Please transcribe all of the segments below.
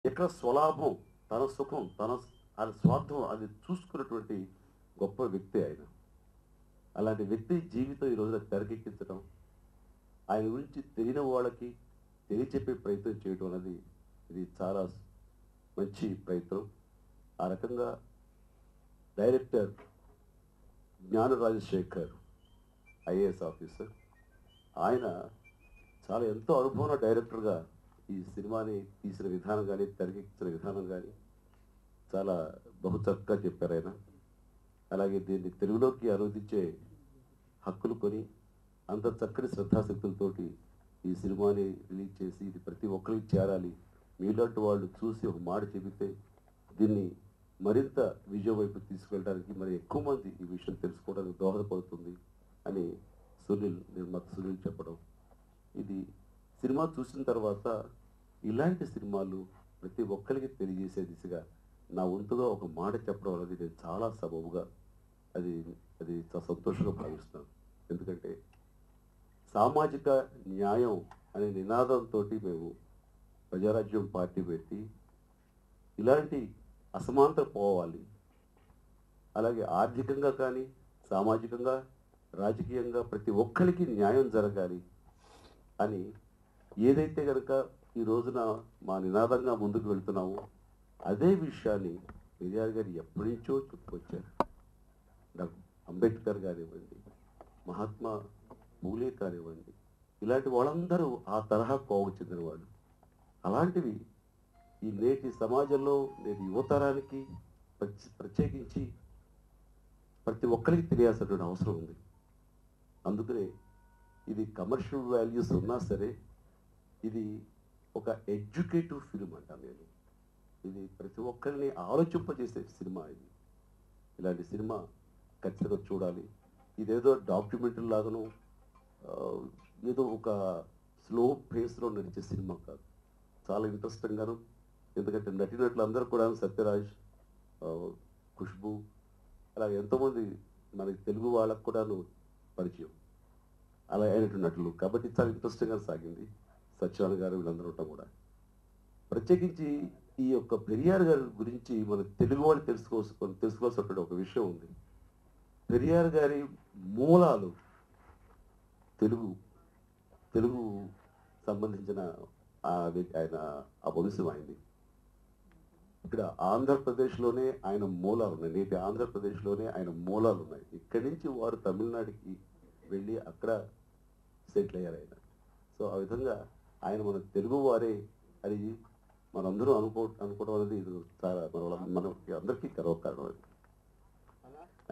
ఎక్కడ స్వలాభం, తన సుఖం, అది స్వార్థం అది చూసుకున్నటువంటి గొప్ప వ్యక్తి ఆయన. అలాంటి వ్యక్తి జీవితం ఈ రోజున తెరకెక్కించడం, ఆయన గురించి తెలియని వాళ్ళకి తెలియచెప్పే ప్రయత్నం చేయడం అనేది ఇది చాలా మంచి ప్రయత్నం. ఆ రకంగా డైరెక్టర్ జ్ఞాన రాజశేఖర్ ఐఏఎస్ ఆఫీసర్ ఆయన చాలా ఎంతో అనుభవం డైరెక్టర్గా ఈ సినిమాని తీసిన విధానం కానీ తెరకెక్కించిన విధానం కానీ చాలా బహు చక్కగా చెప్పారు ఆయన. అలాగే దీన్ని తెలుగులోకి అనువదించే హక్కులు కొని అంత చక్కటి శ్రద్ధాశక్తులతోటి ఈ సినిమాని రిలీజ్ చేసి ఇది ప్రతి ఒక్కరికి చేరాలి, మీలాంటి వాళ్ళు చూసి ఒక మాట చెబితే దీన్ని మరింత విజయం వైపు తీసుకెళ్ళడానికి మరి ఎక్కువ మంది ఈ విషయం తెలుసుకోవడానికి దోహదపడుతుంది అని నిర్మాత సునీల్ చెప్పడం, ఇది సినిమా చూసిన తర్వాత ఇలాంటి సినిమాలు ప్రతి ఒక్కరికి తెలియజేసే దిశగా నా వంతుగా ఒక మాట చెప్పడం అనేది నేను చాలా సబబుగా అది అది చాలా సంతోషంగా భావిస్తున్నాను. ఎందుకంటే సామాజిక న్యాయం అనే నినాదంతో మేము ప్రజారాజ్యం పార్టీ పెట్టి ఇలాంటి అసమానత పోవాలి, అలాగే ఆర్థికంగా కానీ సామాజికంగా రాజకీయంగా ప్రతి ఒక్కరికి న్యాయం జరగాలి అని ఏదైతే కనుక ఈ రోజున మా నినాదంగా ముందుకు వెళ్తున్నామో అదే విషయాన్ని పెరియార్ గారు ఎప్పటి నుంచో చెప్పుకొచ్చారు. డాక్టర్ అంబేద్కర్ కానివ్వండి, మహాత్మా పూలే కానివ్వండి, ఇలాంటి వాళ్ళందరూ ఆ తరహా కోవకు చెందిన వాళ్ళు. అలాంటివి ఈ నేటి సమాజంలో నేటి యువతరానికి ప్రత్యేకించి ప్రతి ఒక్కరికి తెలియాల్సినటువంటి అవసరం ఉంది. అందుకనే ఇది కమర్షియల్ వాల్యూస్ ఉన్నా సరే ఇది ఒక ఎడ్యుకేటివ్ ఫిల్మ్ అంటాను నేను. ఇది ప్రతి ఒక్కరిని ఆలోచింపజేసే సినిమా. ఇది ఇలాంటి సినిమా ఖచ్చితంగా చూడాలి. ఇదేదో డాక్యుమెంటరీ లాగాను ఏదో ఒక స్లో పేస్లో నడిచే సినిమా కాదు, చాలా ఇంట్రెస్టింగ్గాను. ఎందుకంటే నటినట్లు అందరూ కూడా సత్యరాజ్, ఖుష్బు, అలాగే ఎంతోమంది మనకి తెలుగు వాళ్ళకు కూడాను పరిచయం అలా అయినటువంటి నటులు కాబట్టి చాలా ఇంట్రెస్టింగ్గా సాగింది. సత్యనారాయణ గారు వీళ్ళందరూ ఉంటాం కూడా. ప్రత్యేకించి ఈ యొక్క పెరియార్ గారి గురించి మన తెలుగు వాళ్ళు తెలుసుకోవాల్సినటువంటి ఒక విషయం ఉంది. పెరియార్ గారి మూలాలు తెలుగు తెలుగు సంబంధించిన ఆయన ఆ వంశం అయింది. ఇక్కడ ఆంధ్రప్రదేశ్లోనే ఆయన మూలాలు ఉన్నాయి, నేటి ఆంధ్రప్రదేశ్లోనే ఆయన మూలాలు ఉన్నాయి. ఇక్కడి నుంచి వారు తమిళనాడుకి వెళ్ళి అక్కడ సెటిల్ అయ్యారు ఆయన. సో ఆ విధంగా ఆయన మన తెలుగు వారే అది మనందరూ అనుకోవడం అనేది ఇది చాలా మనకి అందరికీ గర్వకారణం అది.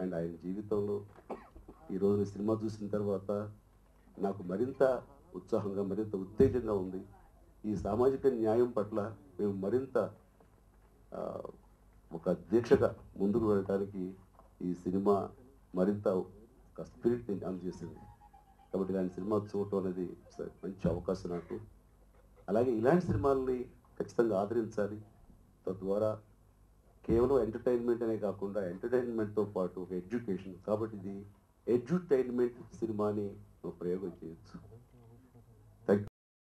అండ్ ఆయన జీవితంలో ఈరోజు సినిమా చూసిన తర్వాత నాకు మరింత ఉత్సాహంగా మరింత ఉత్తేజంగా ఉంది. ఈ సామాజిక న్యాయం పట్ల మేము మరింత ఒక దీక్షగా ముందుకు వెళ్ళడానికి ఈ సినిమా మరింత ఒక స్పిరిట్ని అందజేసింది. కాబట్టి ఇలాంటి సినిమా చూడటం అనేది మంచి అవకాశం నాకు. అలాగే ఇలాంటి సినిమాలని ఖచ్చితంగా ఆదరించాలి. తద్వారా కేవలం ఎంటర్టైన్మెంట్ అనే కాకుండా ఎంటర్టైన్మెంట్తో పాటు ఒక ఎడ్యుకేషన్, కాబట్టి ఇది ఎడ్యుటైన్మెంట్ సినిమాని ప్రయోగం చేయొచ్చు.